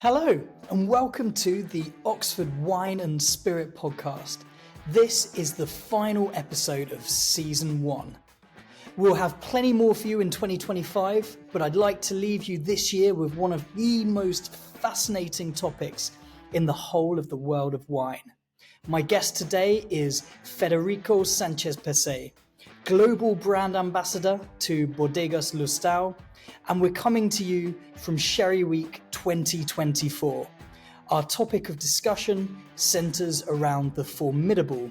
Hello, and welcome to the Oxford Wine and Spirit podcast. This is the final episode of Season 1. We'll have plenty more for you in 2025, but I'd like to leave you this year with one of the most fascinating topics in the whole of the world of wine. My guest today is Federico Sanchez-Pece, Global Brand Ambassador to Bodegas Lustau, and we're coming to you from Sherry Week 2024. Our topic of discussion centers around the formidable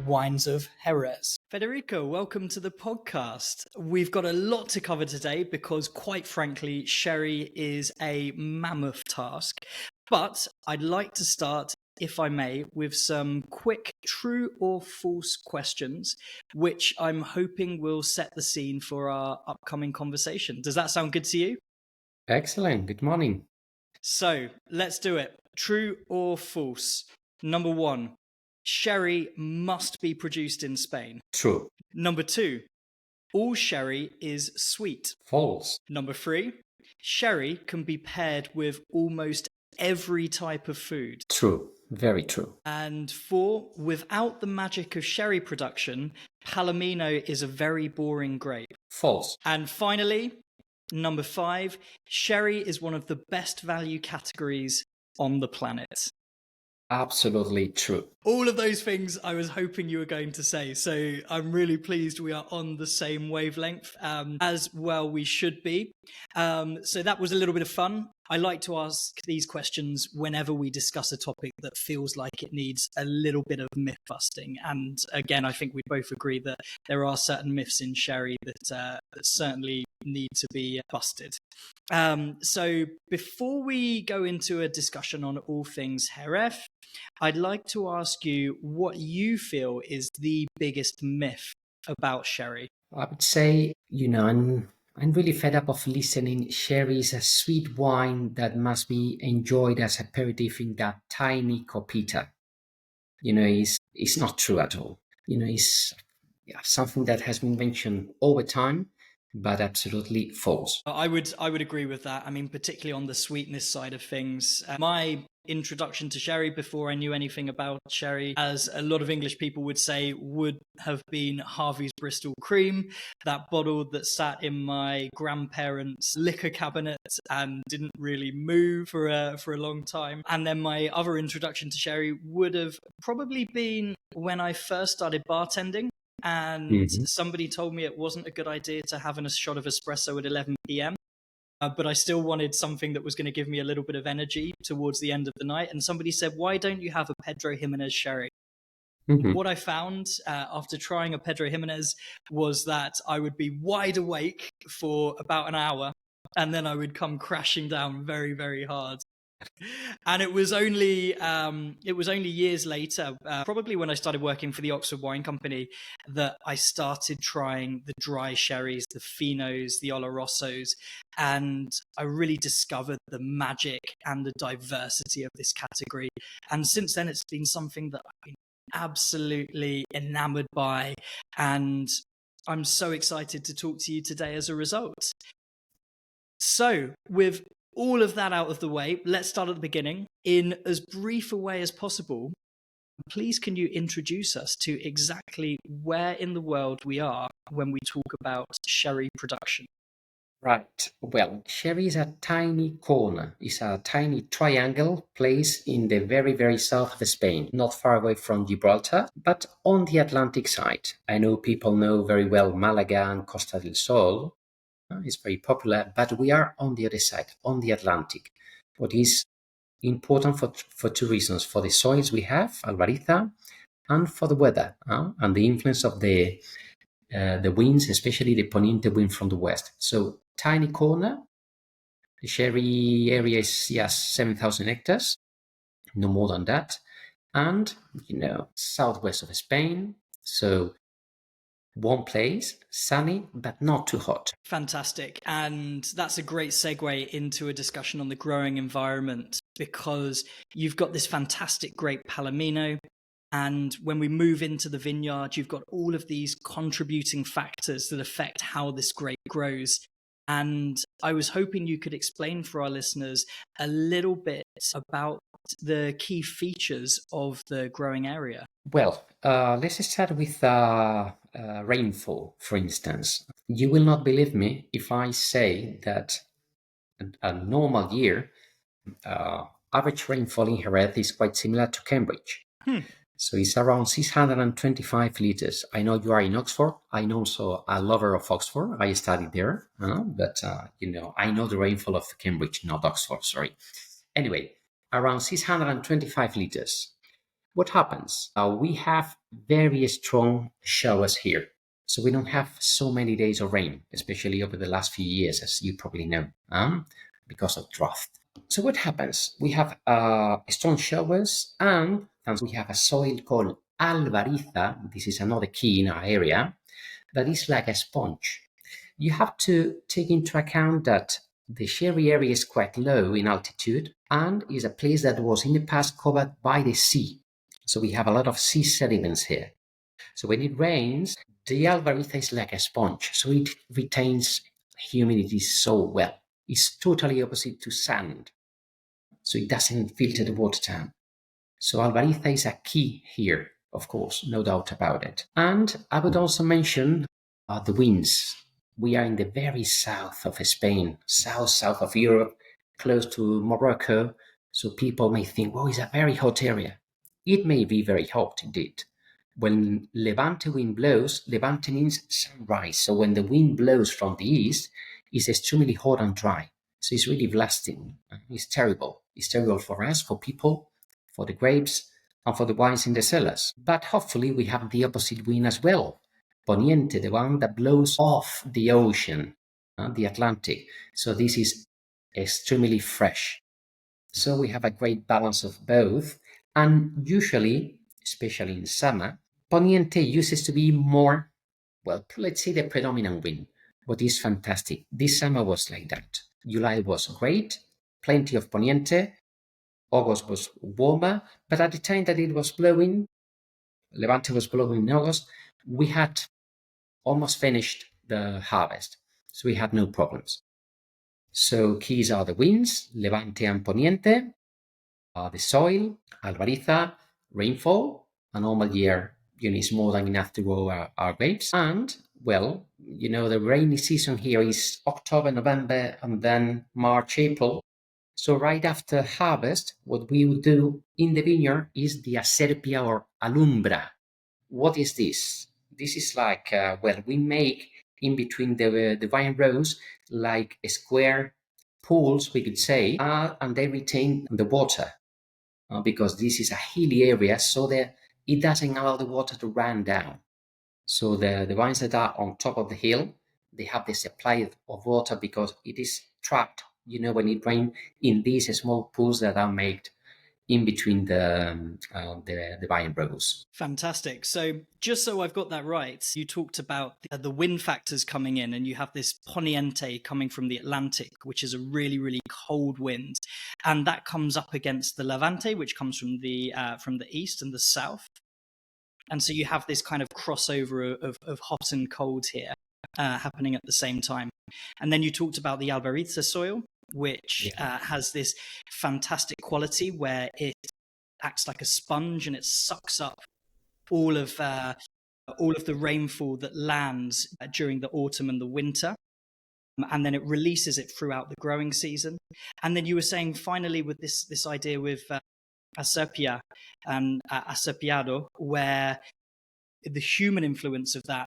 wines of Jerez. Federico, welcome to the podcast. We've got a lot to cover today because, quite frankly, sherry is a mammoth task. But I'd like to start, if I may, with some quick true or false questions, which I'm hoping will set the scene for our upcoming conversation. Does that sound good to you? Excellent. Good morning. So let's do it. True or false? Number 1, sherry must be produced in Spain. True. Number 2, all sherry is sweet. False. Number 3, sherry can be paired with almost every type of food. True. Very true. And 4, without the magic of sherry production, Palomino is a very boring grape. False. And finally, number 5, sherry is one of the best value categories on the planet. Absolutely true. All of those things I was hoping you were going to say. So I'm really pleased we are on the same wavelength, as well we should be. So that was a little bit of fun. I like to ask these questions whenever we discuss a topic that feels like it needs a little bit of myth busting. And again, I think we both agree that there are certain myths in sherry that certainly need to be busted. So before we go into a discussion on all things Jerez, I'd like to ask you what you feel is the biggest myth about sherry. I would say, I'm really fed up of listening. Sherry is a sweet wine that must be enjoyed as aperitif in that tiny copita. It's not true at all. It's something that has been mentioned all the time, but absolutely false. I would agree with that. I mean, particularly on the sweetness side of things. My introduction to sherry before I knew anything about sherry, as a lot of English people would say, would have been Harvey's Bristol Cream, that bottle that sat in my grandparents' liquor cabinet and didn't really move for a long time. And then my other introduction to sherry would have probably been when I first started bartending. And somebody told me it wasn't a good idea to have a shot of espresso at 11 p.m. But I still wanted something that was going to give me a little bit of energy towards the end of the night. And somebody said, why don't you have a Pedro Jimenez sherry? What I found after trying a Pedro Jimenez was that I would be wide awake for about an hour, and then I would come crashing down very, very hard. And it was only years later, probably when I started working for the Oxford Wine Company, that I started trying the dry sherries, the Finos, the Olorosos, and I really discovered the magic and the diversity of this category. And since then, it's been something that I've been absolutely enamored by, and I'm so excited to talk to you today as a result. So, with all of that out of the way, let's start at the beginning. In as brief a way as possible, please can you introduce us to exactly where in the world we are when we talk about sherry production? Right. Well, sherry is a tiny corner. It's a tiny triangle placed in the very, very south of Spain, not far away from Gibraltar, but on the Atlantic side. I know people know very well Malaga and Costa del Sol. It's very popular, but we are on the other side, on the Atlantic. What is important for two reasons: for the soils we have, Albariza, and for the weather, and the influence of the winds, especially the poniente wind from the west. So, tiny corner. The sherry area is 7,000 hectares, no more than that, and southwest of Spain. So, one place, sunny, but not too hot. Fantastic. And that's a great segue into a discussion on the growing environment, because you've got this fantastic grape Palomino. And when we move into the vineyard, you've got all of these contributing factors that affect how this grape grows. And I was hoping you could explain for our listeners a little bit about the key features of the growing area. Well, let's start with rainfall, for instance. You will not believe me if I say that a normal year, average rainfall in Jerez is quite similar to Cambridge. So it's around 625 liters. I know you are in Oxford. I'm also a lover of Oxford. I studied there, but I know the rainfall of Cambridge, not Oxford, sorry. Anyway, around 625 liters. What happens? We have very strong showers here. So we don't have so many days of rain, especially over the last few years, as you probably know, because of drought. So what happens? We have strong showers, and we have a soil called albariza. This is another key in our area that is like a sponge. You have to take into account that the Sherry area is quite low in altitude and is a place that was in the past covered by the sea. So we have a lot of sea sediments here. So when it rains, the albariza is like a sponge, so it retains humidity so well. It's totally opposite to sand, so it doesn't filter the water down. So albariza is a key here, of course, no doubt about it. And I would also mention the winds. We are in the very south of Spain, south of Europe, close to Morocco. So people may think, well, it's a very hot area. It may be very hot indeed. When Levante wind blows, Levante means sunrise. So when the wind blows from the east, it's extremely hot and dry. So it's really blasting. It's terrible. It's terrible for us, for people, for the grapes, and for the wines in the cellars. But hopefully we have the opposite wind as well. Poniente, the one that blows off the ocean, the Atlantic. So this is extremely fresh. So we have a great balance of both. And usually, especially in summer, Poniente uses to be more, well, let's say the predominant wind, but it's fantastic. This summer was like that. July was great, plenty of Poniente. August was warmer, but at the time that it was blowing, Levante was blowing in August, we had almost finished the harvest, so we had no problems. So keys are the winds, Levante and Poniente, the soil, albariza, rainfall. A normal year is more than enough to grow our grapes. And, well, the rainy season here is October, November, and then March, April. So right after harvest, what we will do in the vineyard is the acerpia or alumbra. What is this? This is like, we make in between the vine rows like square pools, we could say, and they retain the water because this is a hilly area, so that it doesn't allow the water to run down. So the vines that are on top of the hill, they have the supply of water because it is trapped, when it rains, in these small pools that are made in between the vine rows. Fantastic. So just so I've got that right, you talked about the wind factors coming in, and you have this Poniente coming from the Atlantic, which is a really, really cold wind. And that comes up against the Levante, which comes from the east and the south. And so you have this kind of crossover of hot and cold here happening at the same time. And then you talked about the albariza soil, which has this fantastic quality where it acts like a sponge and it sucks up all of the rainfall that lands during the autumn and the winter, and then it releases it throughout the growing season. And then you were saying finally with this idea with acerpia and acerpiado, where the human influence of that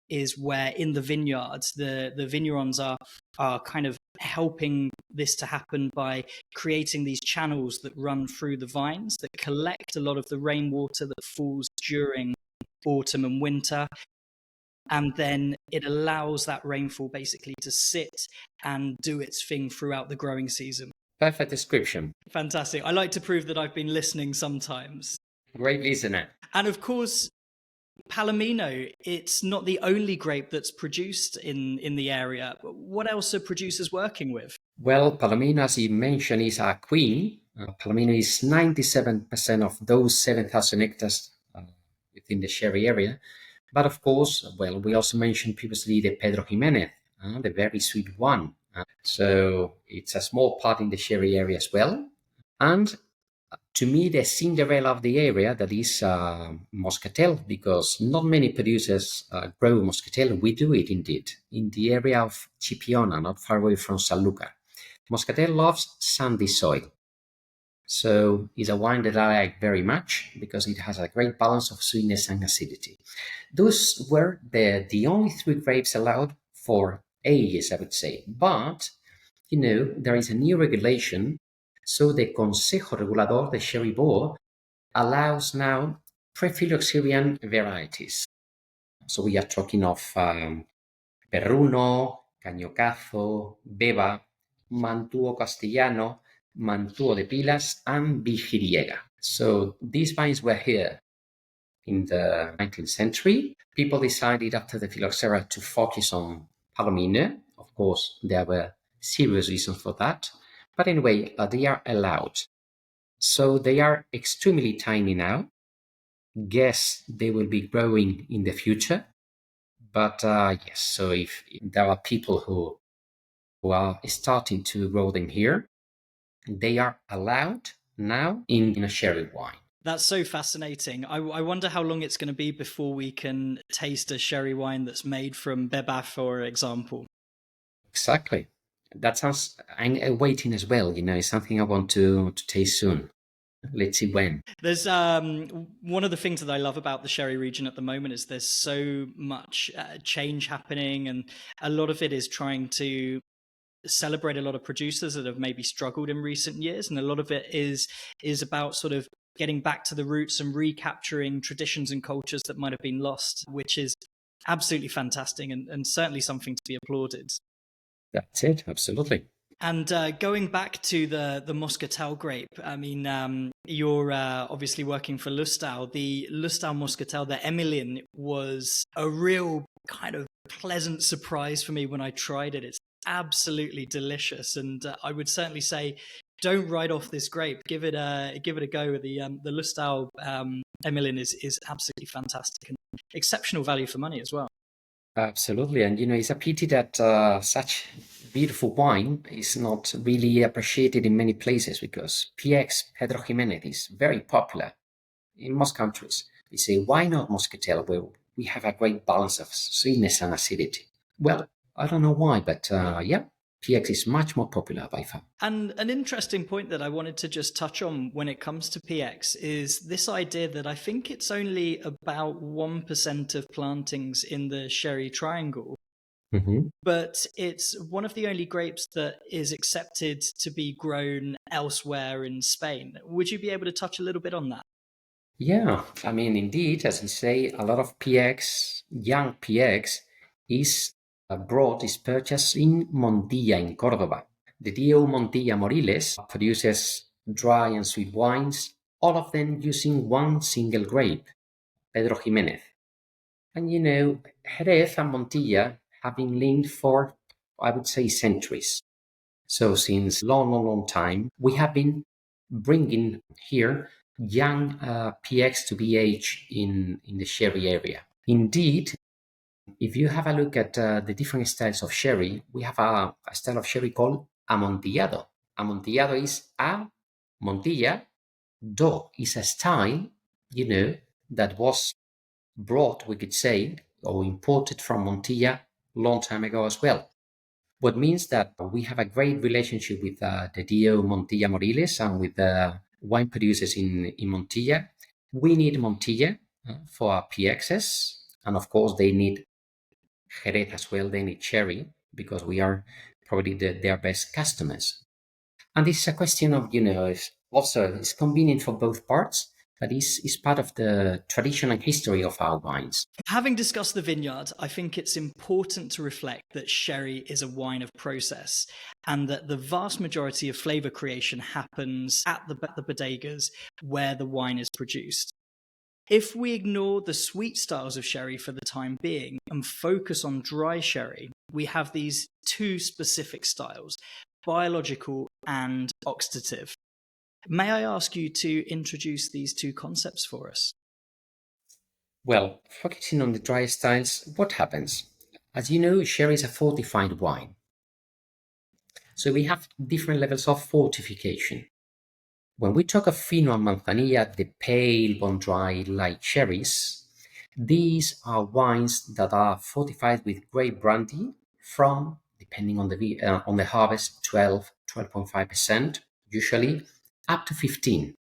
is where in the vineyards the vignerons are kind of helping this to happen by creating these channels that run through the vines that collect a lot of the rainwater that falls during autumn and winter, and then it allows that rainfall basically to sit and do its thing throughout the growing season. Perfect description. Fantastic. I like to prove that I've been listening sometimes. Great listener. And of course, Palomino, it's not the only grape that's produced in the area. What else are producers working with? Well, Palomino, as you mentioned, is our queen. Palomino is 97% of those 7,000 hectares within the Sherry area. But of course, we also mentioned previously the Pedro Jimenez, the very sweet one. So it's a small part in the sherry area as well. And to me, the Cinderella of the area, that is Moscatel, because not many producers grow Moscatel. We do it indeed in the area of Chipiona, not far away from Sanlúcar. Moscatel loves sandy soil. So it's a wine that I like very much because it has a great balance of sweetness and acidity. Those were the only 3 grapes allowed for ages, I would say. But, there is a new regulation. So the Consejo Regulador, the Sherry Board, allows now pre-phylloxerian varieties. So we are talking of Perruno, Cañocazo, Beba, Mantuo Castellano, Mantuo de Pilas, and Vigiriega. So these vines were here in the 19th century. People decided after the phylloxera to focus on Palomino. Of course, there were serious reasons for that. But anyway, they are allowed. So they are extremely tiny now. Guess they will be growing in the future. But yes, so if there are people who are starting to grow them here, they are allowed now in a sherry wine. That's so fascinating. I wonder how long it's going to be before we can taste a sherry wine that's made from Beba, for example. Exactly. That sounds, I'm waiting as well, it's something I want to taste soon. Let's see when. There's one of the things that I love about the sherry region at the moment is there's so much change happening, and a lot of it is trying to celebrate a lot of producers that have maybe struggled in recent years, and a lot of it is about sort of getting back to the roots and recapturing traditions and cultures that might have been lost, which is absolutely fantastic and certainly something to be applauded. That's it, absolutely. And going back to the Moscatel grape, I mean, you're obviously working for Lustau. The Lustau Moscatel, the Emilian, was a real kind of pleasant surprise for me when I tried it. It's absolutely delicious, and I would certainly say, don't write off this grape. Give it a go. The Lustau Emilian is absolutely fantastic and exceptional value for money as well. Absolutely, and it's a pity that such beautiful wine is not really appreciated in many places, because PX, Pedro Jimenez, is very popular in most countries. They say, why not Moscatel? Well, we have a great balance of sweetness and acidity. Well, I don't know why, but yeah, PX is much more popular by far. And an interesting point that I wanted to just touch on when it comes to PX is this idea that I think it's only about 1% of plantings in the Sherry Triangle, but it's one of the only grapes that is accepted to be grown elsewhere in Spain. Would you be able to touch a little bit on that? Yeah, I mean, indeed, as you say, a lot of PX, young PX, is purchased in Montilla in Córdoba. The DO Montilla Moriles produces dry and sweet wines, all of them using one single grape, Pedro Jimenez. And Jerez and Montilla have been linked for, I would say, centuries. So since long time, we have been bringing here young PX to be aged in the sherry area. Indeed, if you have a look at the different styles of sherry, we have a style of sherry called amontillado. Amontillado is a Montilla. Do is a style, that was brought, we could say, or imported from Montilla long time ago as well. What means that we have a great relationship with the DO Montilla Moriles and with the wine producers in Montilla. We need Montilla for our PXs, and of course they need Jerez as well. They need sherry because we are probably their best customers. And this is a question of, it's convenient for both parts, but is part of the tradition and history of our wines. Having discussed the vineyard, I think it's important to reflect that sherry is a wine of process, and that the vast majority of flavor creation happens at the bodegas where the wine is produced. If we ignore the sweet styles of sherry for the time being and focus on dry sherry, we have these two specific styles, biological and oxidative. May I ask you to introduce these two concepts for us? Well, focusing on the dry styles, what happens? As you know, sherry is a fortified wine. So we have different levels of fortification. When we talk of Fino and Manzanilla, the pale, bone-dry, light cherries, these are wines that are fortified with grape brandy from, depending on the harvest, 12.5%, usually, up to 15.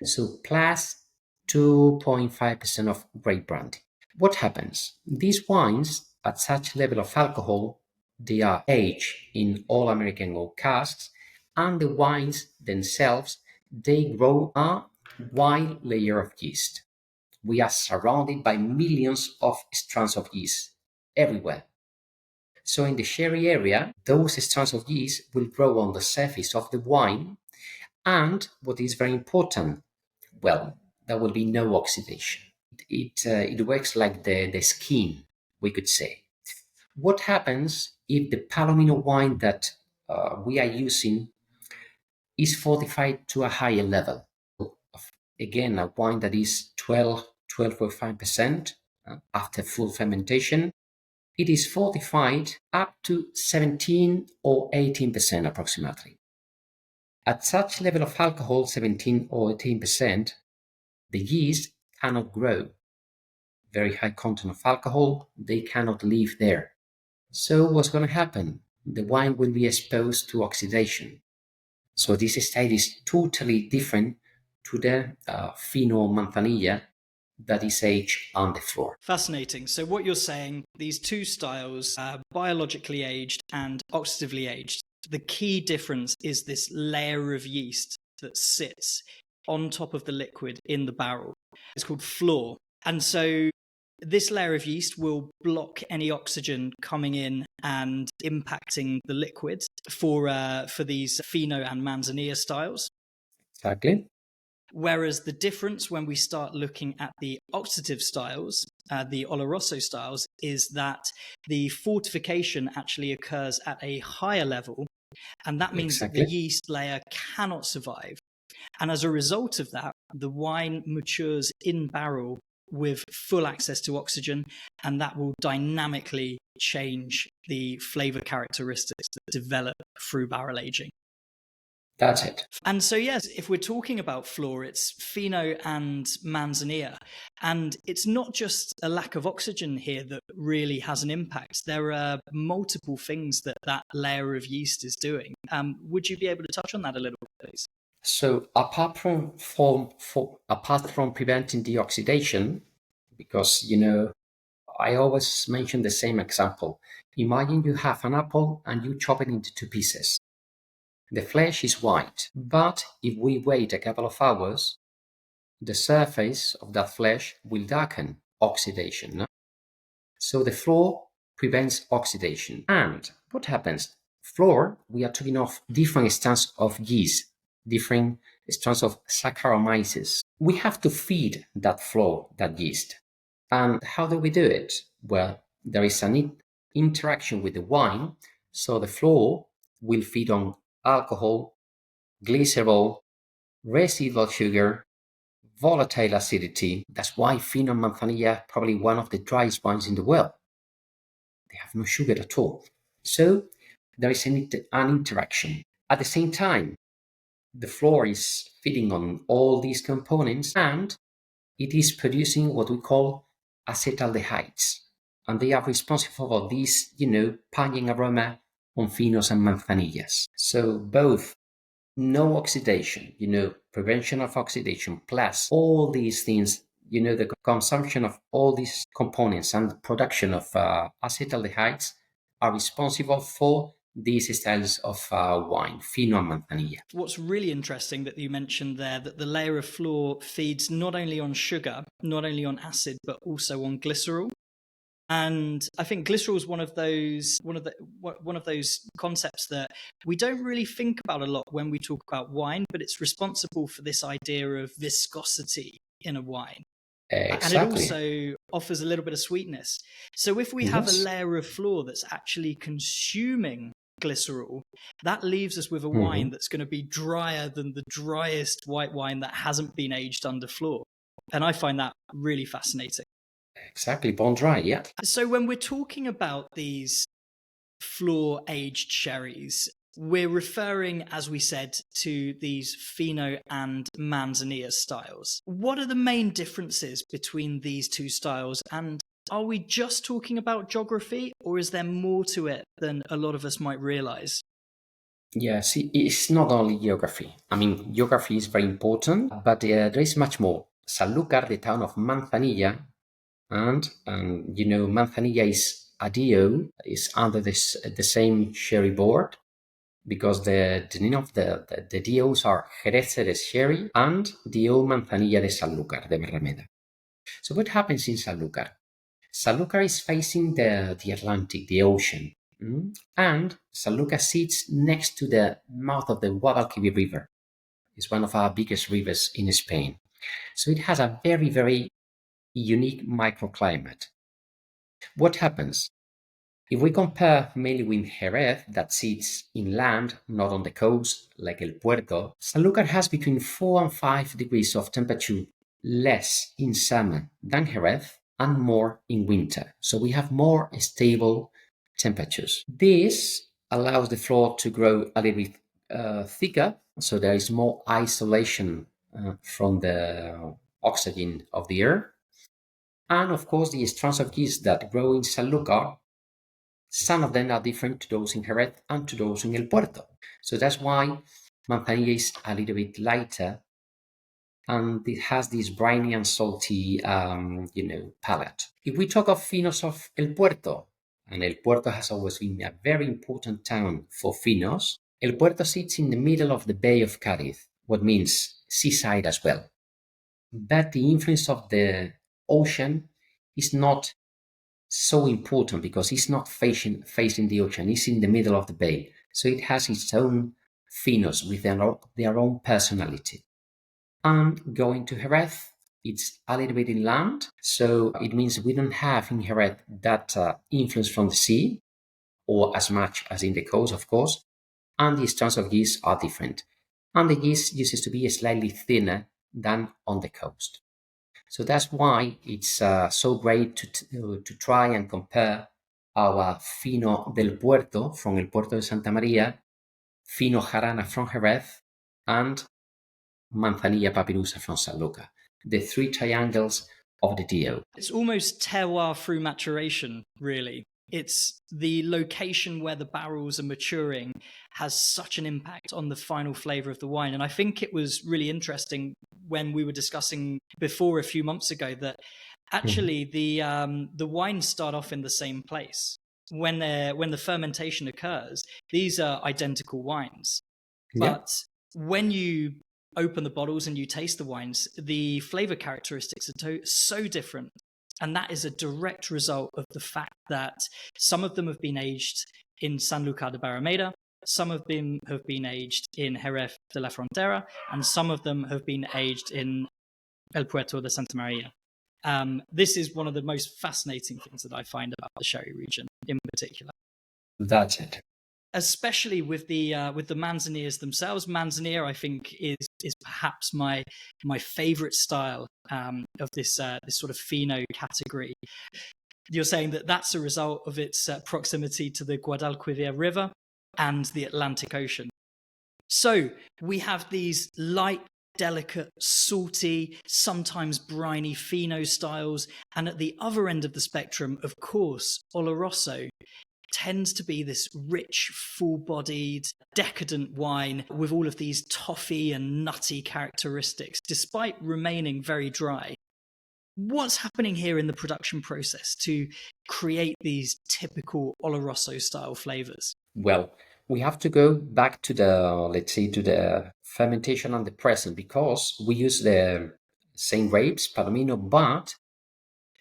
So plus 2.5% of grape brandy. What happens? These wines, at such level of alcohol, they are aged in all American oak casks, and the wines themselves, they grow a wide layer of yeast. We are surrounded by millions of strands of yeast everywhere. So in the sherry area, those strands of yeast will grow on the surface of the wine, and what is very important, well, there will be no oxidation. It works like the skin, we could say. What happens if the Palomino wine that we are using is fortified to a higher level? Again, a wine that is 12.5% after full fermentation, it is fortified up to 17 or 18% approximately. At such level of alcohol, 17 or 18%, the yeast cannot grow. Very high content of alcohol, they cannot live there. So what's going to happen? The wine will be exposed to oxidation. So this style is totally different to the Fino Manzanilla that is aged on the floor. Fascinating. So what you're saying, these two styles, biologically aged and oxidatively aged, the key difference is this layer of yeast that sits on top of the liquid in the barrel. It's called floor. And so this layer of yeast will block any oxygen coming in and impacting the liquid for these Fino and Manzanilla styles. Exactly. Whereas the difference when we start looking at the oxidative styles, the Oloroso styles, is that the fortification actually occurs at a higher level, and that means that the yeast layer cannot survive. And as a result of that, the wine matures in barrel with full access to oxygen, and that will dynamically change the flavor characteristics that develop through barrel aging. That's it. And so, yes, if we're talking about floor, it's Fino and Manzanilla. And it's not just a lack of oxygen here that really has an impact. There are multiple things that that layer of yeast is doing. Would you be able to touch on that a little bit, please? So apart from preventing the oxidation, because, I always mention the same example. Imagine you have an apple and you chop it into two pieces. The flesh is white, but if we wait a couple of hours, the surface of that flesh will darken, oxidation. No? So the floor prevents oxidation. And what happens? Floor, we are talking of different strands of yeast, different strands of Saccharomyces. We have to feed that floor, that yeast. And how do we do it? Well, there is an interaction with the wine, so the floor will feed on alcohol, glycerol, residual sugar, volatile acidity. That's why Fino and Manzanilla are probably one of the driest wines in the world. They have no sugar at all. So there is an interaction. At the same time, the floor is feeding on all these components, and it is producing what we call acetaldehydes. And they are responsible for this, pungent aroma on Finos and Manzanillas. So both no oxidation, prevention of oxidation, plus all these things, the consumption of all these components and the production of acetaldehydes are responsible for these styles of wine, Fino and Manzanilla. What's really interesting that you mentioned there, that the layer of floor feeds not only on sugar, not only on acid, but also on glycerol. And I think glycerol is one of those concepts that we don't really think about a lot when we talk about wine, but it's responsible for this idea of viscosity in a wine. Exactly. And it also offers a little bit of sweetness. So if we have a layer of floor that's actually consuming glycerol, that leaves us with a wine that's going to be drier than the driest white wine that hasn't been aged under floor. And I find that really fascinating. Exactly, bone dry, yeah. So when we're talking about these floor aged sherries, we're referring, as we said, to these Fino and Manzanilla styles. What are the main differences between these two styles? And are we just talking about geography, or is there more to it than a lot of us might realize? Yes, it's not only geography. I mean, geography is very important, but there is much more. Sanlúcar, the town of Manzanilla, and Manzanilla is a DO, is under the same sherry board, because the name of the DOs are Jerez Sherry and DO Manzanilla de Sanlúcar de Barrameda. So what happens in Sanlúcar? Sanlúcar is facing the Atlantic, the ocean, and Sanlúcar sits next to the mouth of the Guadalquivir River. It's one of our biggest rivers in Spain. So it has a very, very unique microclimate. What happens? If we compare mainly with Jerez, that sits inland, not on the coast, like El Puerto, Sanlúcar has between 4 and 5 degrees of temperature less in summer than Jerez and more in winter. So we have more stable temperatures. This allows the floor to grow a little bit thicker, so there is more isolation from the oxygen of the air. And of course, the strands of yeast that grow in Sanlúcar, some of them are different to those in Jerez and to those in El Puerto. So that's why Manzanilla is a little bit lighter, and it has this briny and salty, palate. If we talk of finos of El Puerto, and El Puerto has always been a very important town for finos, El Puerto sits in the middle of the Bay of Cádiz, what means seaside as well. But the influence of the ocean is not so important because it's not facing the ocean, it's in the middle of the bay. So it has its own finos with their own personality. And going to Jerez, it's a little bit inland, so it means we don't have in Jerez that influence from the sea, or as much as in the coast, of course, and the strands of yeast are different. And the yeast uses to be slightly thinner than on the coast. So that's why it's so great to try and compare our Fino del Puerto from El Puerto de Santa Maria, Fino Jarana from Jerez, and Manzanilla Papirusa from Sanlúcar, the three triangles of the DO. It's almost terroir through maturation, really. It's the location where the barrels are maturing has such an impact on the final flavor of the wine. And I think it was really interesting when we were discussing before a few months ago that actually the wines start off in the same place. When the fermentation occurs, these are identical wines. But when you open the bottles and you taste the wines, the flavor characteristics are so different. And that is a direct result of the fact that some of them have been aged in Sanlúcar de Barrameda, some of them have been aged in Jerez de la Frontera, and some of them have been aged in El Puerto de Santa Maria. This is one of the most fascinating things that I find about the sherry region in particular. That's it. Especially with the manzanillas themselves. Manzanilla, I think, is perhaps my favorite style of this sort of Fino category. You're saying that that's a result of its proximity to the Guadalquivir River and the Atlantic Ocean. So we have these light, delicate, salty, sometimes briny Fino styles, and at the other end of the spectrum, of course, Oloroso tends to be this rich, full-bodied, decadent wine with all of these toffee and nutty characteristics, despite remaining very dry. What's happening here in the production process to create these typical Oloroso style flavors? Well, we have to go back to the fermentation and the present, because we use the same grapes, Palomino, but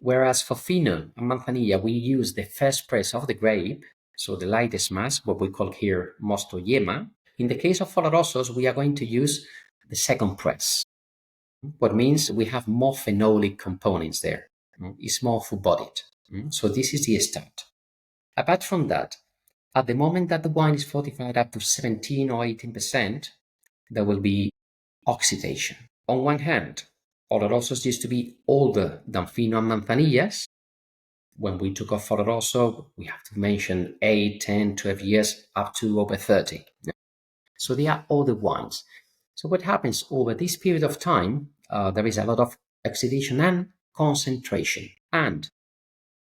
whereas for Fino and Manzanilla, we use the first press of the grape, so the lightest mass, what we call here mosto yema. In the case of Olorosos, we are going to use the second press, what means we have more phenolic components there. It's more full-bodied. So this is the start. Apart from that, at the moment that the wine is fortified up to 17 or 18%, there will be oxidation. On one hand, Olorosos used to be older than Fino and Manzanillas, When we took off Oloroso, we have to mention 8, 10, 12 years, up to over 30. So they are other wines. So what happens over this period of time, there is a lot of oxidation and concentration. And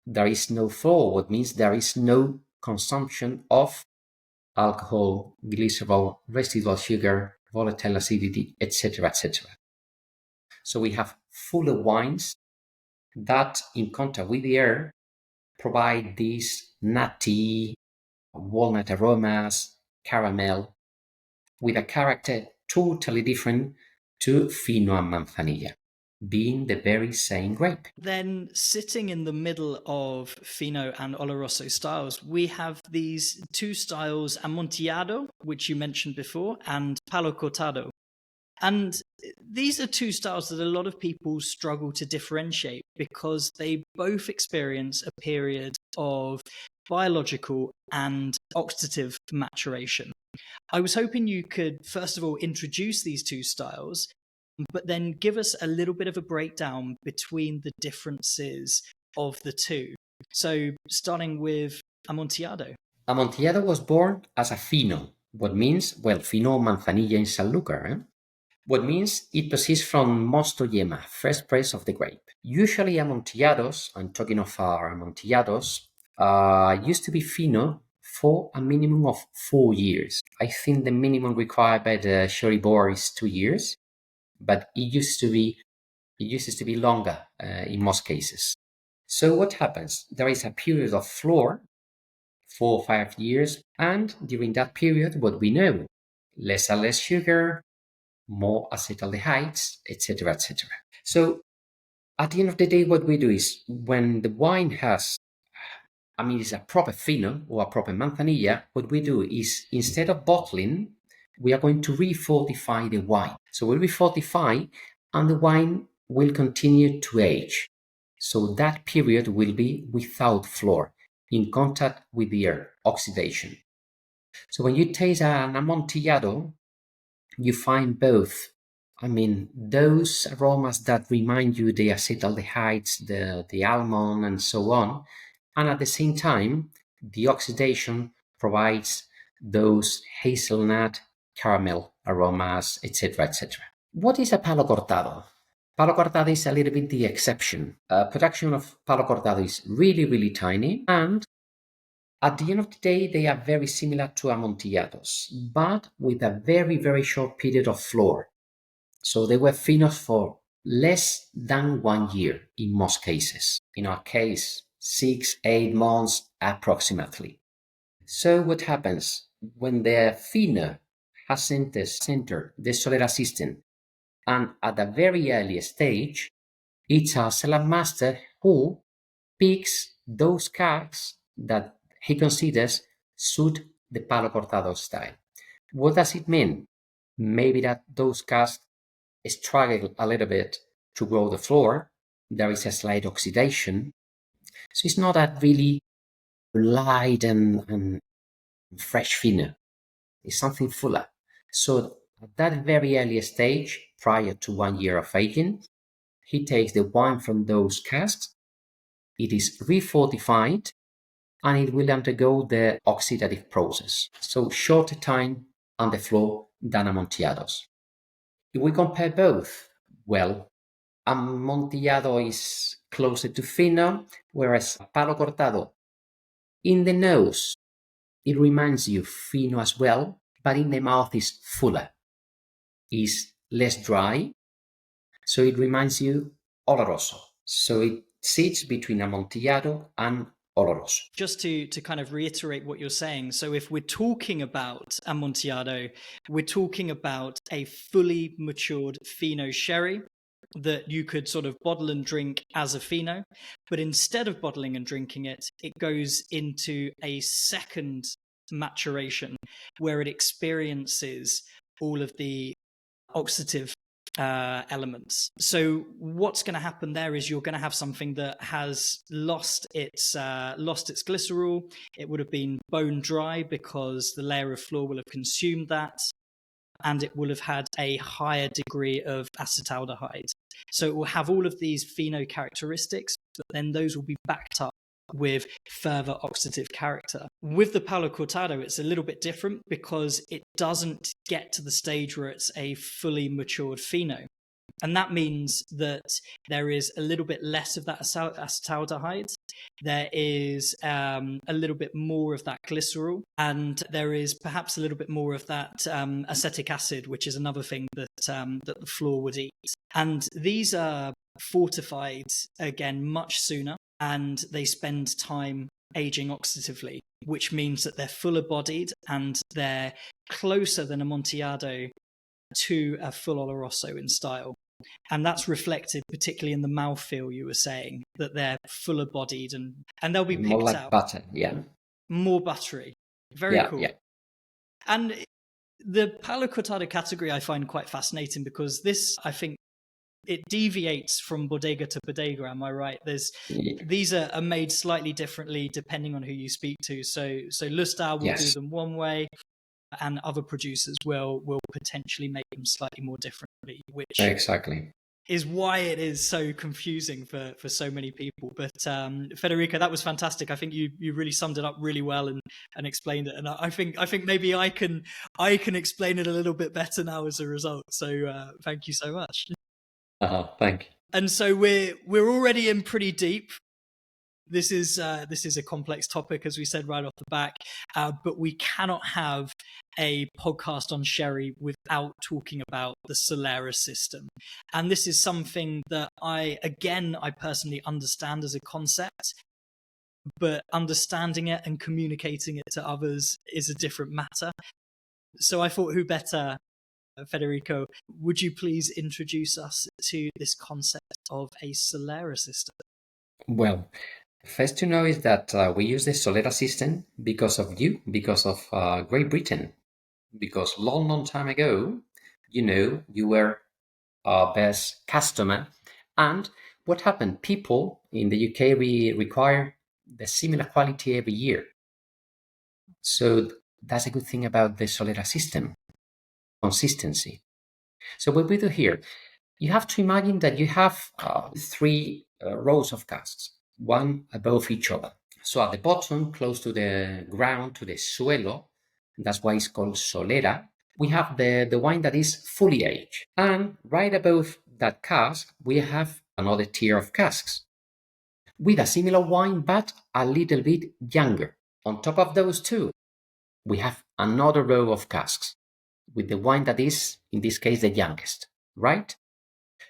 there is no flow, what means there is no consumption of alcohol, glycerol, residual sugar, volatile acidity, etc., etc. So we have fuller wines that, in contact with the air, provide these nutty, walnut aromas, caramel, with a character totally different to Fino and Manzanilla, being the very same grape. Then, sitting in the middle of Fino and Oloroso styles, we have these two styles, Amontillado, which you mentioned before, and Palo Cortado. And these are two styles that a lot of people struggle to differentiate because they both experience a period of biological and oxidative maturation. I was hoping you could, first of all, introduce these two styles, but then give us a little bit of a breakdown between the differences of the two. So, starting with Amontillado. Amontillado was born as a Fino, what means, well, Fino Manzanilla in Sanlúcar, what means it proceeds from Mosto Yema, first press of the grape. Usually Amontillados, I'm talking of our Amontillados, used to be Fino for a minimum of 4 years. I think the minimum required by the sherry board is 2 years, but it used to be longer in most cases. So what happens? There is a period of floor, 4 or 5 years, and during that period, what we know, less and less sugar, more acetaldehydes, etc., etc. So at the end of the day, what we do is when the wine has, it's a proper Fino or a proper Manzanilla, what we do is instead of bottling, we are going to refortify the wine. So we'll refortify and the wine will continue to age. So that period will be without floor, in contact with the air, oxidation. So when you taste an Amontillado, you find both, those aromas that remind you the acetaldehydes, the almond, and so on. And at the same time, the oxidation provides those hazelnut, caramel aromas, etc., etc. What is a Palo Cortado? Palo Cortado is a little bit the exception. Production of Palo Cortado is really, really tiny, and at the end of the day, they are very similar to Amontillados, but with a very, very short period of floor. So they were finos for less than 1 year in most cases. In our case, 6, 8 months approximately. So what happens when the fino has entered the Solera system, and at a very early stage, it's our cellar master who picks those casks that he considers suit the Palo Cortado style. What does it mean? Maybe that those casks struggle a little bit to grow the floor. There is a slight oxidation. So it's not that really light and fresh fino. It's something fuller. So at that very early stage, prior to 1 year of aging, he takes the wine from those casks. It is refortified and it will undergo the oxidative process. So shorter time on the floor than Amontillados. If we compare both, well, Amontillado is closer to Fino, whereas Palo Cortado, in the nose, it reminds you Fino as well, but in the mouth is fuller, is less dry, so it reminds you Oloroso. So it sits between Amontillado and Oloroso. Just to kind of reiterate what you're saying, so if we're talking about Amontillado, we're talking about a fully matured Fino sherry that you could sort of bottle and drink as a Fino, but instead of bottling and drinking it, it goes into a second maturation where it experiences all of the oxidative elements. So what's going to happen there is you're going to have something that has lost its glycerol. It would have been bone dry because the layer of floor will have consumed that, and it will have had a higher degree of acetaldehyde. So it will have all of these pheno characteristics, but then those will be backed up with further oxidative character. With the Palo Cortado, it's a little bit different because it doesn't get to the stage where it's a fully matured pheno. And that means that there is a little bit less of that acetaldehyde. There is a little bit more of that glycerol, and there is perhaps a little bit more of that acetic acid, which is another thing that the flora would eat. And these are fortified, again, much sooner, and they spend time aging oxidatively, which means that they're fuller bodied and they're closer than Amontillado to a full Oloroso in style. And that's reflected particularly in the mouthfeel. You were saying that they're fuller bodied and they'll be picked more like out. butter, yeah. More buttery. Very cool. Yeah. And the Palo Cortado category I find quite fascinating because this, I think, it deviates from bodega to bodega. Am I right? These are made slightly differently depending on who you speak to. So Lustau will do them one way, and other producers will potentially make them slightly more differently, which exactly is why it is so confusing for so many people. But Federico, that was fantastic. I think you really summed it up really well and explained it. And I think maybe I can explain it a little bit better now as a result. So thank you so much. Thank you. And so we're already in pretty deep. This is a complex topic, as we said right off the back, but we cannot have a podcast on sherry without talking about the Solera system. And this is something that I personally understand as a concept, but understanding it and communicating it to others is a different matter. So I thought, who better, Federico, would you please introduce us to this concept of a Solera system? Well, first to know is that we use the Solera system because of Great Britain. Because long time ago, you were our best customer. And what happened? People in the UK, we require the similar quality every year. So that's a good thing about the Solera system, consistency. So what we do here, you have to imagine that you have 3 rows of casks, one above each other. So at the bottom, close to the ground, to the suelo, that's why it's called Solera, we have the wine that is fully aged. And right above that cask, we have another tier of casks with a similar wine, but a little bit younger. On top of those 2, we have another row of casks with the wine that is, in this case, the youngest, right?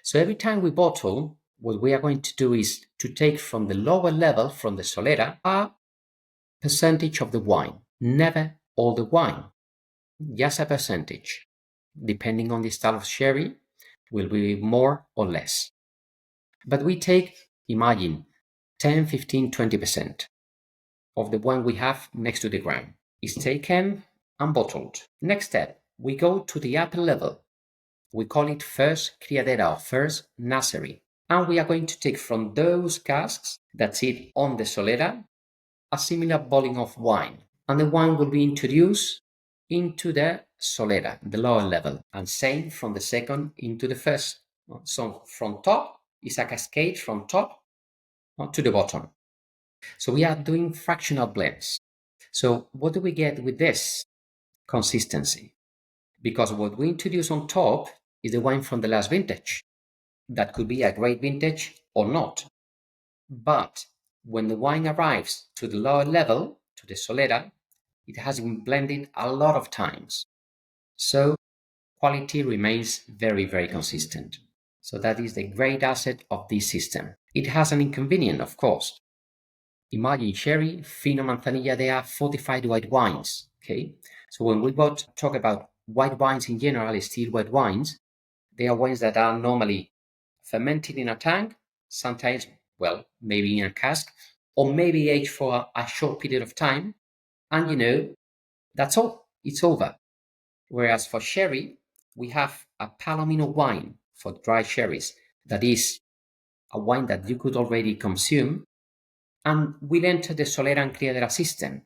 So every time we bottle, what we are going to do is to take from the lower level, from the Solera, a percentage of the wine, never all the wine, just a percentage. Depending on the style of sherry, will be more or less. But we take, imagine, 10, 15, 20% of the wine we have next to the ground is taken and bottled. Next step, we go to the upper level. We call it first criadera or first nursery. And we are going to take from those casks that sit on the Solera a similar volume of wine. And the wine will be introduced into the Solera, the lower level. And same from the second into the first. So from top is a cascade from top to the bottom. So we are doing fractional blends. So what do we get with this? Consistency. Because what we introduce on top is the wine from the last vintage. That could be a great vintage or not. But when the wine arrives to the lower level, to the Solera, it has been blended a lot of times. So quality remains very, very consistent. So that is the great asset of this system. It has an inconvenience, of course. Imagine sherry, fino, manzanilla, they are fortified white wines. Okay, so when we talk about white wines in general, still white wines, they are wines that are normally fermented in a tank, sometimes, maybe in a cask, or maybe aged for a short period of time, and that's all. It's over. Whereas for sherry, we have a Palomino wine for dry sherries. That is a wine that you could already consume, and will enter the Solera and Criadera system.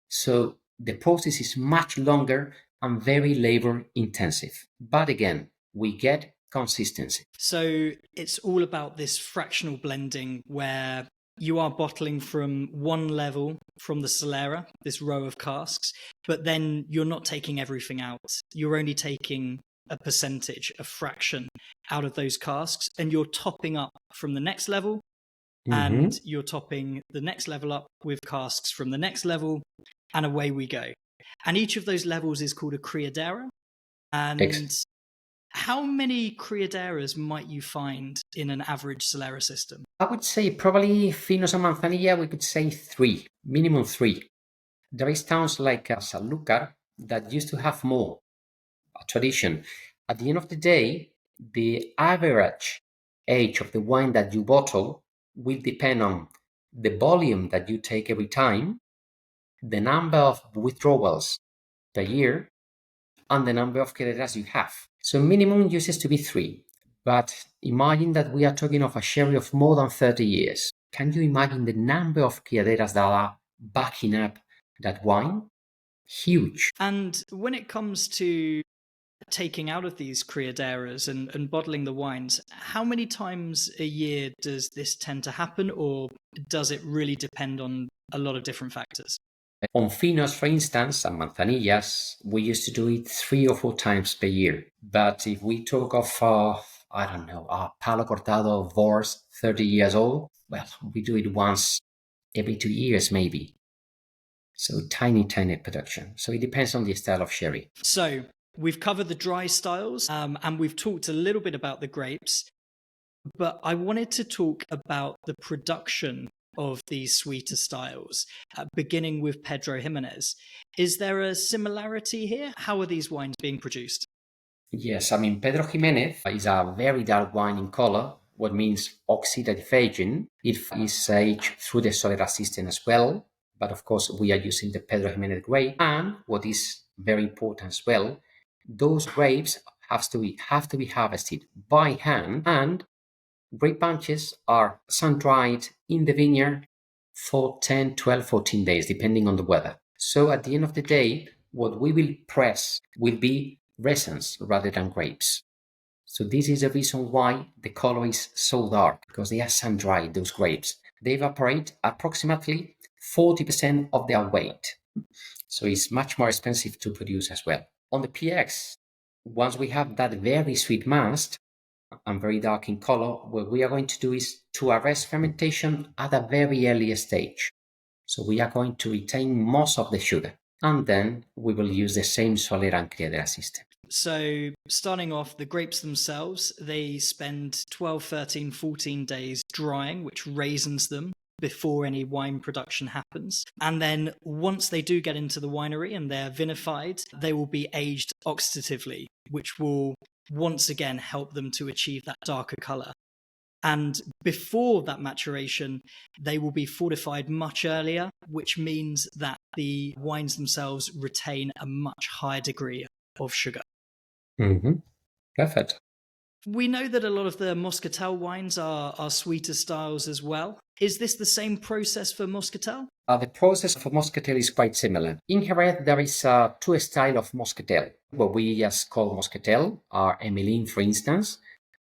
So the process is much longer and very labor intensive. But again, we get consistency. So it's all about this fractional blending where you are bottling from one level from the Solera, this row of casks, but then you're not taking everything out. You're only taking a percentage, a fraction out of those casks, and you're topping up from the next level, and you're topping the next level up with casks from the next level, and away we go. And each of those levels is called a criadera. And how many criaderas might you find in an average Solera system? I would say probably Finos and Manzanilla, we could say 3, minimum 3. There is towns like Sanlúcar that used to have more, a tradition. At the end of the day, the average age of the wine that you bottle will depend on the volume that you take every time, the number of withdrawals per year, and the number of criaderas you have. So minimum uses to be 3. But imagine that we are talking of a sherry of more than 30 years. Can you imagine the number of criaderas that are backing up that wine? Huge. And when it comes to taking out of these criaderas and bottling the wines, how many times a year does this tend to happen, or does it really depend on a lot of different factors? On Finos, for instance, and Manzanillas, we used to do it 3 or 4 times per year. But if we talk of, I don't know, a Palo Cortado Vors, 30 years old, well, we do it once every 2 years, maybe. So tiny production. So it depends on the style of sherry. So we've covered the dry styles, and we've talked a little bit about the grapes, but I wanted to talk about the production of these sweeter styles, beginning with Pedro Jimenez. Is there a similarity here? How are these wines being produced? Yes, I mean, Pedro Jimenez is a very dark wine in color, what means oxidative aging. It is aged through the Solera system as well, but of course we are using the Pedro Jimenez grape. And what is very important as well, those grapes have to be harvested by hand, and grape bunches are sun-dried in the vineyard for 10, 12, 14 days, depending on the weather. So at the end of the day, what we will press will be resins rather than grapes. So this is the reason why the color is so dark, because they are sun-dried, those grapes. They evaporate approximately 40% of their weight. So it's much more expensive to produce as well. On the PX, once we have that very sweet mast and very dark in color, what we are going to do is to arrest fermentation at a very early stage. So we are going to retain most of the sugar, and then we will use the same Solera and Criadera system. So starting off, the grapes themselves, they spend 12, 13, 14 days drying, which raisins them before any wine production happens. And then once they do get into the winery and they're vinified, they will be aged oxidatively, which will once again help them to achieve that darker color. And before that maturation, they will be fortified much earlier, which means that the wines themselves retain a much higher degree of sugar. Perfect. We know that a lot of the Moscatel wines are sweeter styles as well. Is this the same process for Moscatel? The process for Moscatel is quite similar. In Jerez, there is 2 styles of Moscatel. What we just call Moscatel are Emmeline, for instance,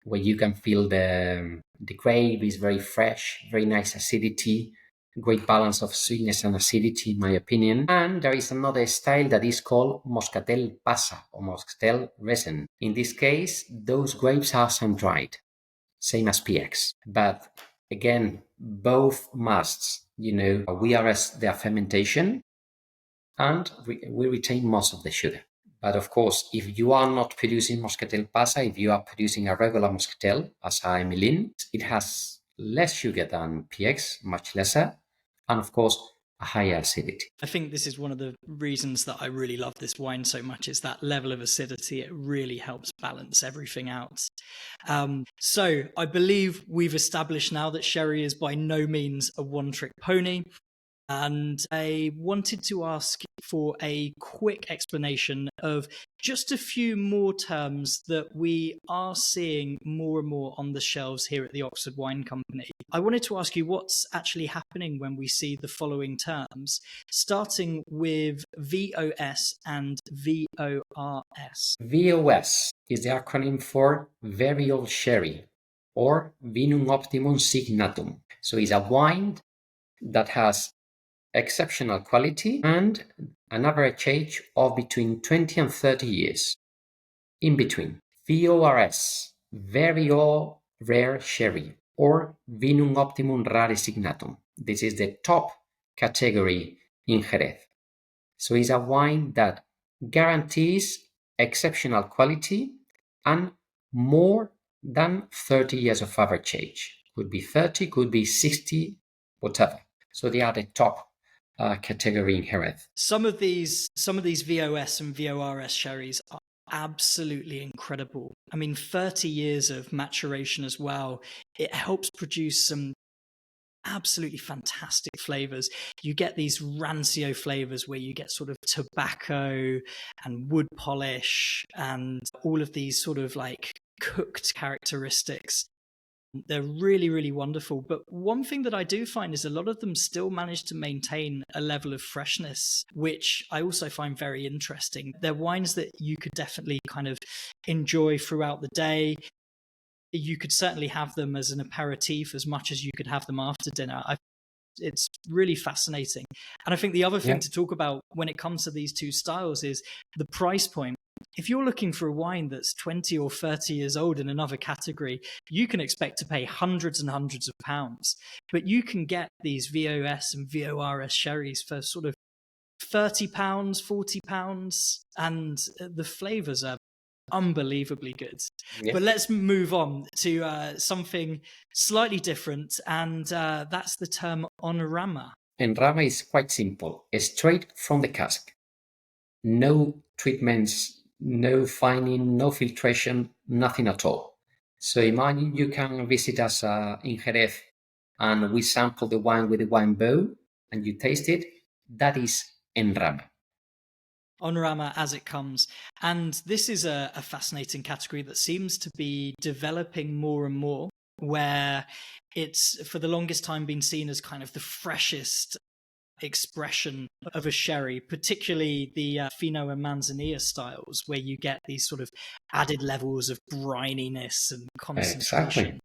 where you can feel the grape is very fresh, very nice acidity, great balance of sweetness and acidity, in my opinion. And there is another style that is called Moscatel Pasa or Moscatel Resin. In this case, those grapes are sun-dried, same as PX. But again, both musts, we arrest their fermentation and we retain most of the sugar. But of course, if you are not producing Moscatel Pasa, if you are producing a regular Moscatel, as a Emmeline, it has less sugar than PX, much lesser, and of course, a higher acidity. I think this is one of the reasons that I really love this wine so much, is that level of acidity. It really helps balance everything out. So I believe we've established now that sherry is by no means a one-trick pony. And I wanted to ask for a quick explanation of just a few more terms that we are seeing more and more on the shelves here at the Oxford Wine Company. I wanted to ask you what's actually happening when we see the following terms, starting with VOS and VORS. VOS is the acronym for Very Old Sherry. or Vinum Optimum Signatum. So it's a wine that has exceptional quality and an average age of between 20 and 30 years. In between, VORS, Very Rare Sherry, or Vinum Optimum Rare Signatum. This is the top category in Jerez. So it's a wine that guarantees exceptional quality and more than 30 years of average age. Could be 30, could be 60, whatever. So they are the top category in Jerez. Some of these VOS and VORS sherries are absolutely incredible. I mean, 30 years of maturation as well. It helps produce some absolutely fantastic flavors. You get these rancio flavors where you get sort of tobacco and wood polish and all of these sort of like cooked characteristics. They're really, really wonderful. But one thing that I do find is a lot of them still manage to maintain a level of freshness, which I also find very interesting. They're wines that you could definitely kind of enjoy throughout the day. You could certainly have them as an aperitif as much as you could have them after dinner. It's really fascinating. And I think the other thing to talk about when it comes to these two styles is the price point. If you're looking for a wine that's 20 or 30 years old in another category, you can expect to pay hundreds and hundreds of pounds. But you can get these VOS and VORS sherries for sort of £30, £40, and the flavors are unbelievably good. But let's move on to something slightly different, and that's the term en rama. En rama is quite simple, straight from the cask. No treatments, no fining, no filtration, nothing at all. So imagine you can visit us in Jerez and we sample the wine with the wine bow and you taste it. That is en rama. En rama as it comes. And this is a fascinating category that seems to be developing more and more, where it's for the longest time been seen as kind of the freshest expression of a sherry, particularly the Fino and Manzanilla styles, where you get these sort of added levels of brininess and concentration. Exactly.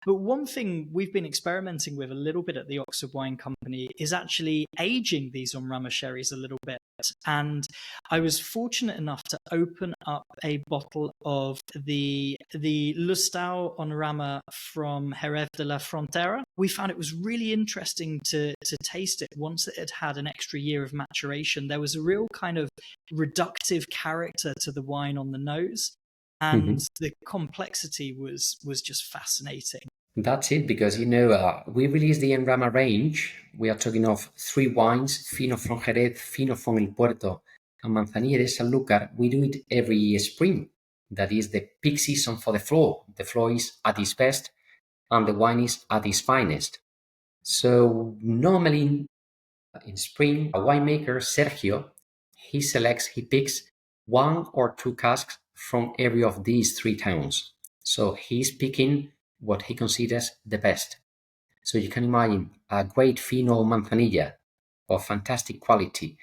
But one thing we've been experimenting with a little bit at the Oxford Wine Company is actually aging these en rama sherries a little bit. And I was fortunate enough to open up a bottle of the Lustau en rama from Jerez de la Frontera. We found it was really interesting to taste it once it had had an extra year of maturation. There was a real kind of reductive character to the wine on the nose. And the complexity was just fascinating. That's it, because, we released the en rama range. We are talking of 3 wines, Fino from Jerez, Fino from El Puerto, and Manzanilla de Sanlúcar. We do it every spring. That is the peak season for the floor. The floor is at its best, and the wine is at its finest. So normally in spring, a winemaker, Sergio, he picks 1 or 2 casks from every of these 3 towns. So he's picking what he considers the best. So you can imagine a great Fino Manzanilla of fantastic quality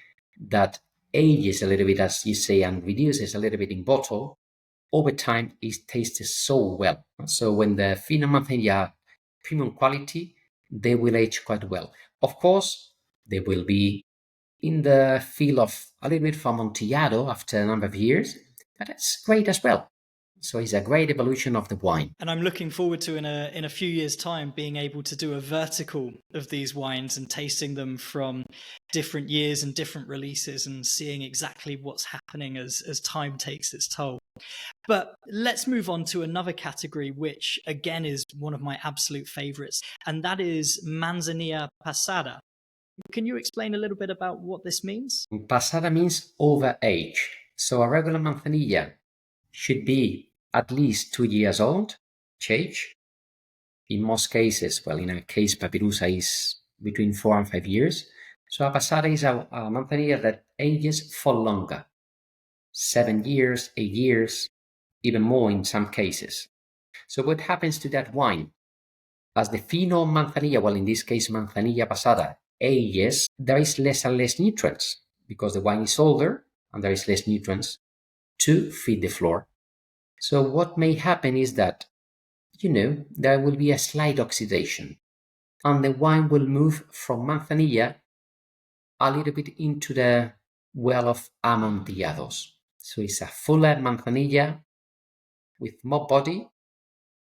that ages a little bit, as you say, and reduces a little bit in bottle. Over time, it tastes so well. So when the Fino Manzanilla premium quality, they will age quite well. Of course, they will be in the feel of a little bit of Amontillado after a number of years, but that's great as well. So it's a great evolution of the wine. And I'm looking forward to, in a few years' time, being able to do a vertical of these wines and tasting them from different years and different releases and seeing exactly what's happening as time takes its toll. But let's move on to another category, which again is one of my absolute favorites, and that is Manzanilla Pasada. Can you explain a little bit about what this means? Pasada means over age. So a regular Manzanilla should be at least 2 years old, age. In most cases, well, in our case, Papirusa is between 4 and 5 years. So a Pasada is a Manzanilla that ages for longer. 7 years, 8 years, even more in some cases. So what happens to that wine? As the Fino Manzanilla, well, in this case, Manzanilla Pasada, ages, there is less and less nutrients because the wine is older and there is less nutrients to feed the flora. So what may happen is that there will be a slight oxidation, and the wine will move from Manzanilla a little bit into the well of Amontillados. So it's a fuller Manzanilla with more body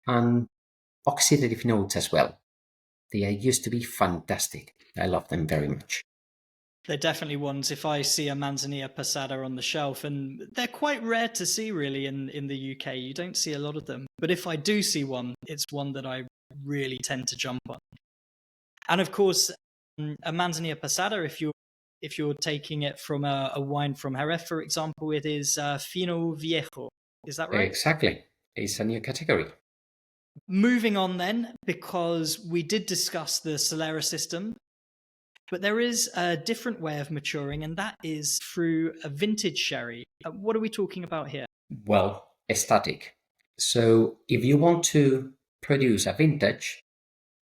and oxidative notes as well. They used to be fantastic. I love them very much. They're definitely ones, if I see a Manzanilla Passata on the shelf, and they're quite rare to see really in the UK. You don't see a lot of them. But if I do see one, it's one that I really tend to jump on. And of course, a Manzanilla Passata, if you're taking it from a wine from Jerez, for example, it is Fino Viejo. Is that right? Exactly. It's a new category. Moving on then, because we did discuss the Solera system, but there is a different way of maturing, and that is through a vintage sherry. What are we talking about here? Well, static. So if you want to produce a vintage,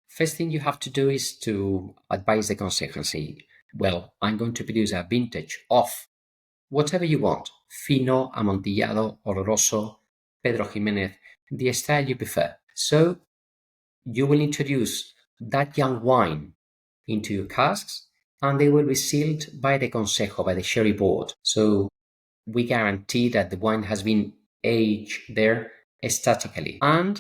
first thing you have to do is to advise the consejo and say, well, I'm going to produce a vintage of whatever you want, Fino, Amontillado, Oloroso, Pedro Jimenez, the style you prefer. So you will introduce that young wine into your casks, and they will be sealed by the consejo, by the sherry board. So we guarantee that the wine has been aged there statically. And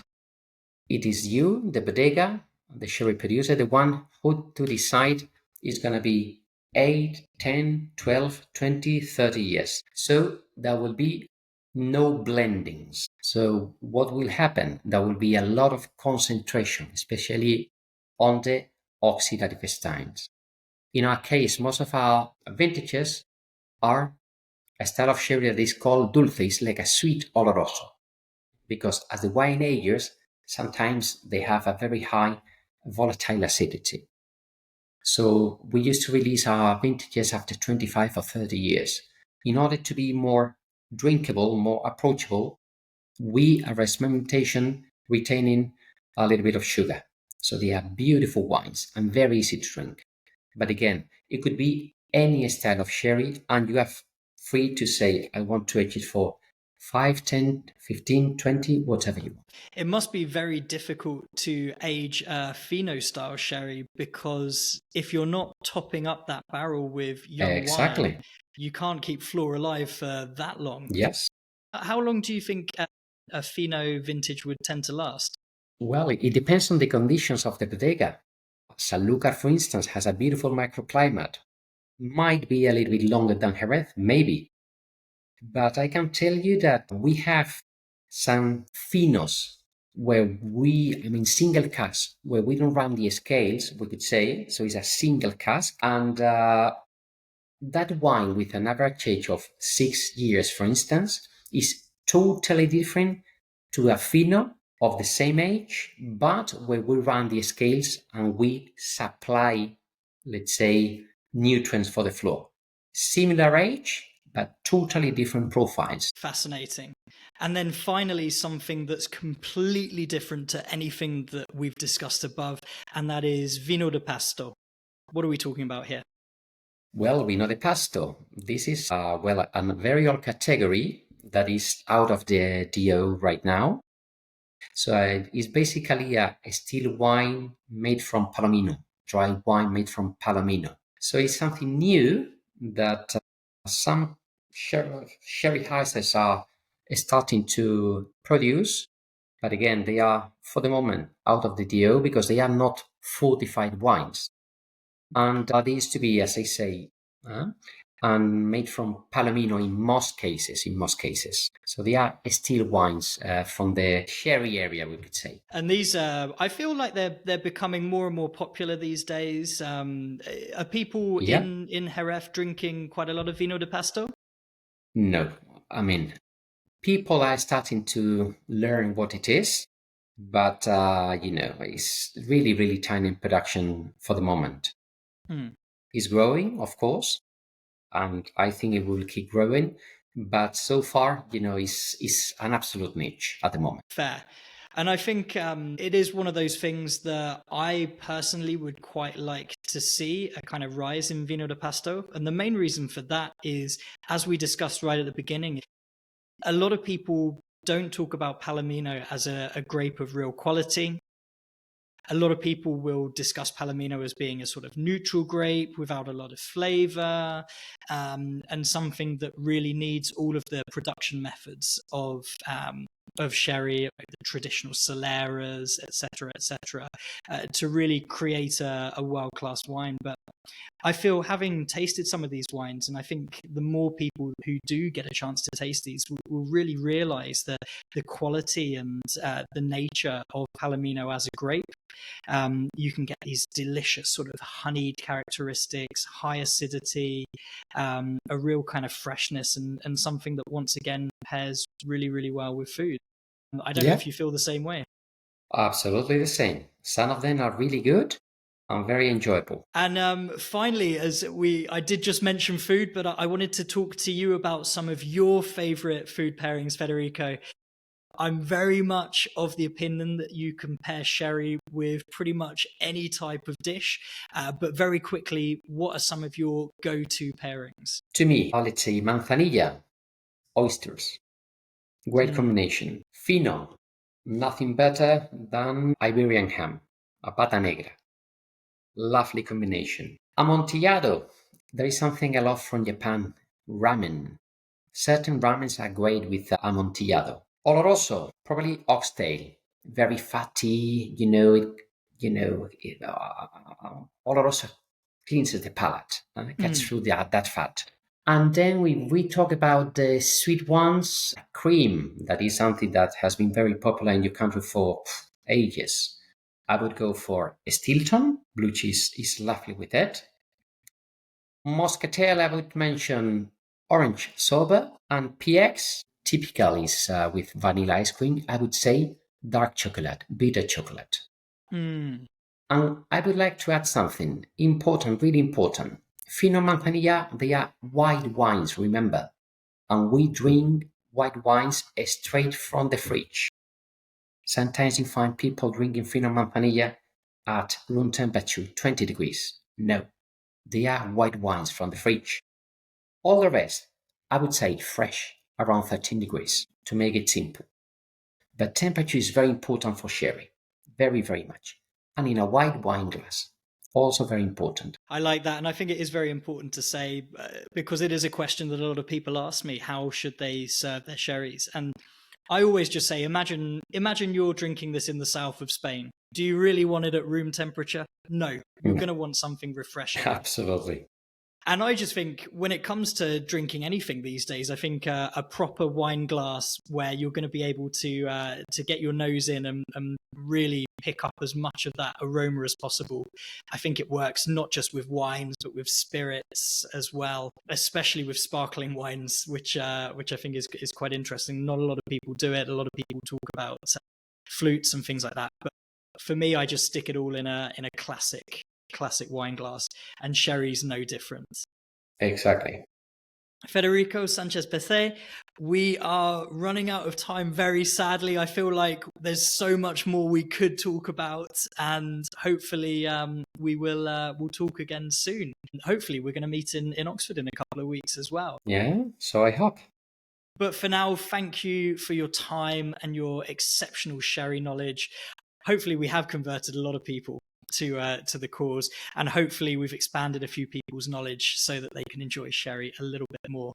it is you, the bodega, the sherry producer, the one who to decide is going to be 8, 10, 12, 20, 30 years. So there will be no blendings. So what will happen? There will be a lot of concentration, especially on the oxidative styles. In our case, most of our vintages are a style of sherry that is called dulce. It's like a sweet oloroso, because as the wine ages, sometimes they have a very high volatile acidity. So we used to release our vintages after 25 or 30 years. In order to be more drinkable, more approachable, we arrest fermentation, retaining a little bit of sugar. So they are beautiful wines and very easy to drink. But again, it could be any style of sherry, and you are free to say, I want to age it for 5, 10, 15, 20, whatever you want. It must be very difficult to age a Fino style sherry, because if you're not topping up that barrel with young wine, you can't keep flora alive for that long. Yes. How long do you think a Fino vintage would tend to last? Well, it depends on the conditions of the bodega. Sanlúcar, for instance, has a beautiful microclimate. Might be a little bit longer than Jerez, maybe. But I can tell you that we have some finos where single casks, where we don't run the scales, we could say. So it's a single cask. And that wine with an average age of 6 years, for instance, is totally different to a fino of the same age, but where we run the scales and we supply, let's say, nutrients for the floor. Similar age, but totally different profiles. Fascinating. And then finally, something that's completely different to anything that we've discussed above, and that is vino de pasto. What are we talking about here? Well, vino de pasto. This is, a very old category that is out of the DO right now. So it's basically a still wine made from Palomino, dry wine made from Palomino. So it's something new that some sherry houses are starting to produce. But again, they are, for the moment, out of the DO because they are not fortified wines. And they used to be, as I say, and made from Palomino in most cases. So they are still wines from the sherry area, we could say. And these, I feel like they're becoming more and more popular these days. Are people in Jerez drinking quite a lot of vino de pasto? No, I mean, people are starting to learn what it is, but it's really, really tiny in production for the moment. It's growing, of course, and I think it will keep growing. But so far, it's an absolute niche at the moment. Fair. And I think it is one of those things that I personally would quite like to see a kind of rise in vino de pasto. And the main reason for that is, as we discussed right at the beginning, a lot of people don't talk about Palomino as a grape of real quality. A lot of people will discuss Palomino as being a sort of neutral grape without a lot of flavor, and something that really needs all of the production methods of sherry, the traditional Soleras, etc., to really create a world-class wine. But I feel, having tasted some of these wines, and I think the more people who do get a chance to taste these will really realize the quality and the nature of Palomino as a grape. You can get these delicious sort of honeyed characteristics, high acidity, a real kind of freshness, and something that once again pairs really, really well with food. I don't know if you feel the same way. Absolutely the same. Some of them are really good and very enjoyable. And finally, I did just mention food, but I wanted to talk to you about some of your favorite food pairings, Federico. I'm very much of the opinion that you can pair sherry with pretty much any type of dish. But very quickly, what are some of your go-to pairings? To me, let's say manzanilla, oysters. Great combination. Fino, nothing better than Iberian ham, a pata negra. Lovely combination. Amontillado, there is something I love from Japan, ramen. Certain ramens are great with amontillado. Oloroso, probably oxtail, very fatty. Oloroso cleanses the palate and gets through that fat. And then we talk about the sweet ones, cream. That is something that has been very popular in your country for ages. I would go for Stilton. Blue cheese is lovely with it. Moscatel, I would mention orange soba, and PX, typical is with vanilla ice cream. I would say dark chocolate, bitter chocolate. And I would like to add something important, really important. Fino Manzanilla, they are white wines, remember. And we drink white wines straight from the fridge. Sometimes you find people drinking Fino Manzanilla at room temperature, 20 degrees. No, they are white wines from the fridge. All the rest, I would say fresh, around 13 degrees, to make it simple. But temperature is very important for sherry, very, very much. And in a white wine glass, also very important. I like that, and I think it is very important to say, because it is a question that a lot of people ask me, how should they serve their sherries? And I always just say, imagine you're drinking this in the south of Spain. Do you really want it at room temperature? No, you're going to want something refreshing. Absolutely. And I just think when it comes to drinking anything these days, I think a proper wine glass where you're going to be able to get your nose in and really pick up as much of that aroma as possible. I think it works not just with wines, but with spirits as well, especially with sparkling wines, which I think is quite interesting. Not a lot of people do it. A lot of people talk about flutes and things like that. But for me, I just stick it all in a classic wine glass, and sherry's no different. Exactly. Federico Sanchez-Pece, we are running out of time very sadly. I feel like there's so much more we could talk about, and hopefully we'll talk again soon. Hopefully we're going to meet in Oxford in a couple of weeks as well. Yeah, so I hope. But for now, thank you for your time and your exceptional sherry knowledge. Hopefully we have converted a lot of people to the cause, and hopefully we've expanded a few people's knowledge so that they can enjoy sherry a little bit more.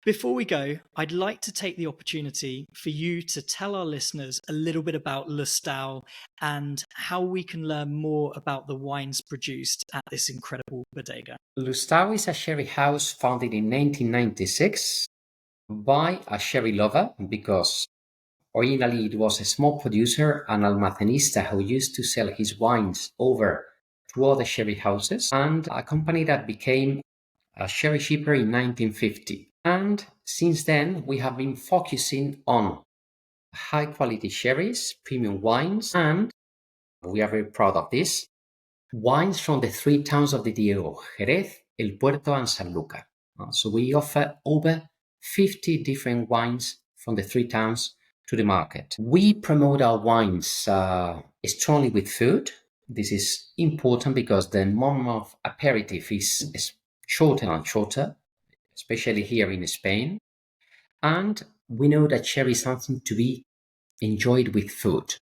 Before we go, I'd like to take the opportunity for you to tell our listeners a little bit about Lustau and how we can learn more about the wines produced at this incredible bodega. Lustau is a sherry house founded in 1996 by a sherry lover, because originally it was a small producer, an almacenista who used to sell his wines over to other sherry houses, and a company that became a sherry shipper in 1950. And since then, we have been focusing on high quality sherries, premium wines, and we are very proud of this, wines from the three towns of the Diego, Jerez, El Puerto, and Sanlúcar. So we offer over 50 different wines from the three towns to the market. We promote our wines strongly with food. This is important because the moment of aperitif is shorter and shorter, especially here in Spain. And we know that sherry is something to be enjoyed with food.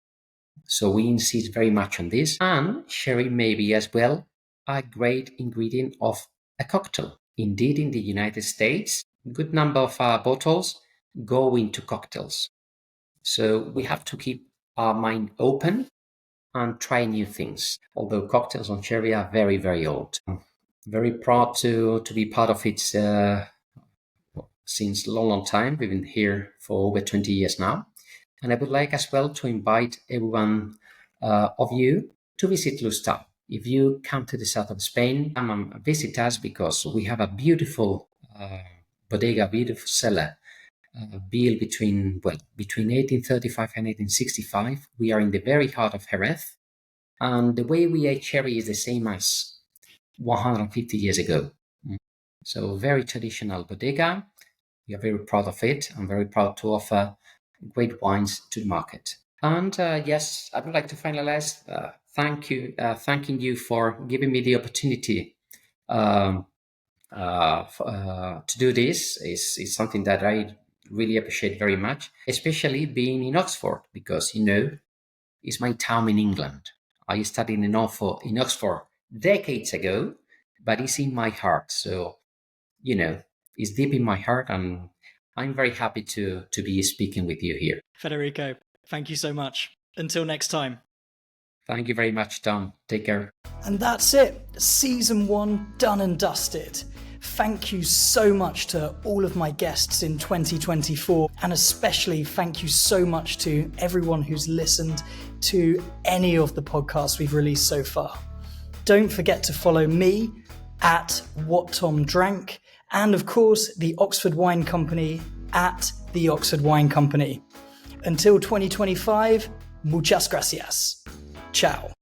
So we insist very much on this. And sherry may be as well a great ingredient of a cocktail. Indeed, in the United States, a good number of our bottles go into cocktails. So we have to keep our mind open and try new things. Although cocktails on sherry are very, very old. I'm very proud to be part of it since a long, long time. We've been here for over 20 years now. And I would like as well to invite everyone of you to visit Lustau. If you come to the south of Spain, visit us because we have a beautiful bodega, beautiful cellar built between 1835 and 1865. We are in the very heart of Jerez. And the way we ate sherry is the same as 150 years ago. So very traditional bodega. We are very proud of it. I'm very proud to offer great wines to the market. And yes, I would like to finalize. Thanking you for giving me the opportunity to do this. Is something that I really appreciate very much, especially being in Oxford, because it's my town in England. I studied in Oxford decades ago, but it's in my heart. So it's deep in my heart, and I'm very happy to be speaking with you here. Federico, thank you so much. Until next time. Thank you very much, Tom. Take care. And that's it. Season 1 done and dusted. Thank you so much to all of my guests in 2024, and especially thank you so much to everyone who's listened to any of the podcasts we've released so far. Don't forget to follow me at What Tom Drank, and of course the Oxford Wine Company at the Oxford Wine Company. Until 2025, muchas gracias. Ciao.